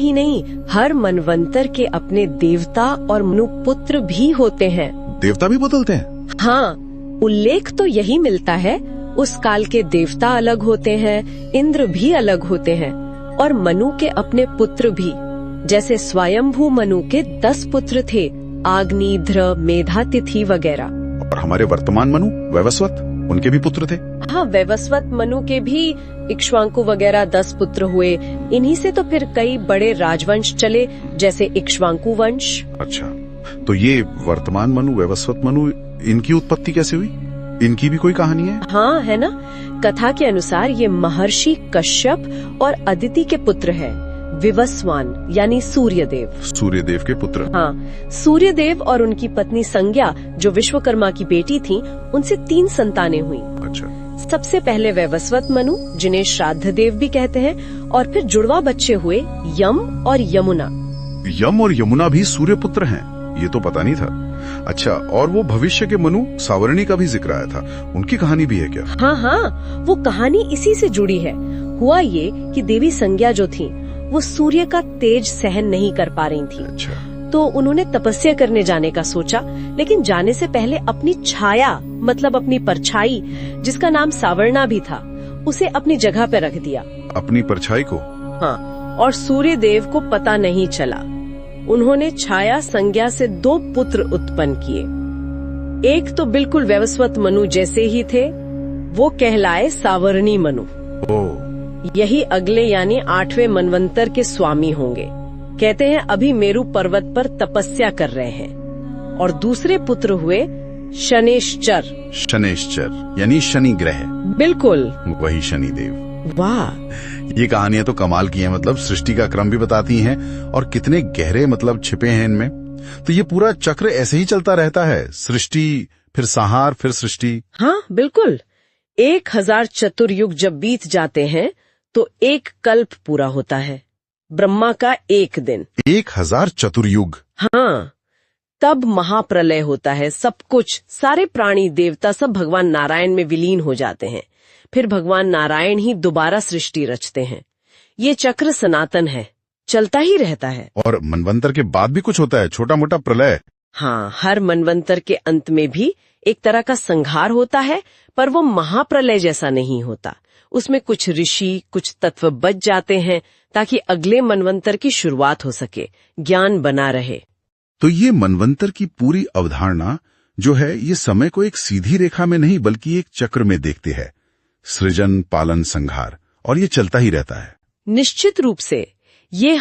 ही नहीं, हर मनवंतर के अपने देवता और मनुपुत्र भी होते हैं। देवता भी बदलते हैं? हाँ, उल्लेख तो यही मिलता है। उस काल के देवता अलग होते हैं, इंद्र भी अलग होते हैं, और मनु के अपने पुत्र भी। जैसे स्वयंभू मनु के 10 पुत्र थे, आग्निध्र, मेधातिथि वगैरह। और हमारे वर्तमान मनु वैवस्वत, उनके भी पुत्र थे? हाँ, वैवस्वत मनु के भी इक्ष्वाकु वगैरह 10 पुत्र हुए। इन्हीं से तो फिर कई बड़े राजवंश चले, जैसे इक्ष्वाकु वंश। अच्छा, तो ये वर्तमान मनु, वैवस्वत मनु, इनकी उत्पत्ति कैसे हुई? इनकी भी कोई कहानी है? हाँ, है ना। कथा के अनुसार ये महर्षि कश्यप और अदिति के पुत्र है। विवस्वान यानी सूर्यदेव। सूर्यदेव के पुत्र? हाँ, सूर्यदेव और उनकी पत्नी संज्ञा, जो विश्वकर्मा की बेटी थी, उनसे 3 संतानें हुई। अच्छा। सबसे पहले वैवस्वत मनु, जिन्हें श्राद्ध देव भी कहते हैं, और फिर जुड़वा बच्चे हुए यम और यमुना। यम और यमुना भी सूर्य पुत्र हैं, ये तो पता नहीं था। अच्छा, और वो भविष्य के मनु सावर्णी का भी जिक्र आया था, उनकी कहानी भी है क्या? हाँ हाँ, वो कहानी इसी से जुड़ी है। हुआ ये कि देवी संज्ञा जो थी, वो सूर्य का तेज सहन नहीं कर पा रही थी। अच्छा। तो उन्होंने तपस्या करने जाने का सोचा, लेकिन जाने से पहले अपनी छाया, मतलब अपनी परछाई, जिसका नाम सावर्णा भी था, उसे अपनी जगह पे रख दिया। अपनी परछाई को? हाँ, और सूर्य देव को पता नहीं चला। उन्होंने छाया संज्ञा से 2 पुत्र उत्पन्न किए। एक तो बिल्कुल वैवस्वत मनु जैसे ही थे, वो कहलाए सावर्णी मनु। यही अगले यानी 8वें मनवंतर के स्वामी होंगे। कहते हैं अभी मेरु पर्वत पर तपस्या कर रहे हैं। और दूसरे पुत्र हुए शनेश्चर। शनेश्चर यानी शनि ग्रह? बिल्कुल, वही शनिदेव। वाह, ये कहानियां तो कमाल की हैं, मतलब सृष्टि का क्रम भी बताती हैं और कितने गहरे मतलब छिपे हैं इनमें। तो ये पूरा चक्र ऐसे ही चलता रहता है, सृष्टि फिर संहार फिर सृष्टि? हाँ बिल्कुल। 1000 चतुर्युग जब बीत जाते हैं तो 1 कल्प पूरा होता है, ब्रह्मा का 1 दिन। 1000 चतुर्युग? हाँ, तब महाप्रलय होता है। सब कुछ, सारे प्राणी देवता सब भगवान नारायण में विलीन हो जाते हैं। फिर भगवान नारायण ही दोबारा सृष्टि रचते हैं। ये चक्र सनातन है, चलता ही रहता है। और मनवंतर के बाद भी कुछ होता है, छोटा मोटा प्रलय? हाँ, हर मनवंतर के अंत में भी एक तरह का संहार होता है, पर वो महाप्रलय जैसा नहीं होता। उसमें कुछ ऋषि, कुछ तत्व बच जाते हैं ताकि अगले मनवंतर की शुरुआत हो सके, ज्ञान बना रहे। तो ये मनवंतर की पूरी अवधारणा जो है, ये समय को एक सीधी रेखा में नहीं बल्कि एक चक्र में देखते हैं, सृजन, पालन, संहार, और ये चलता ही रहता है। निश्चित रूप से ये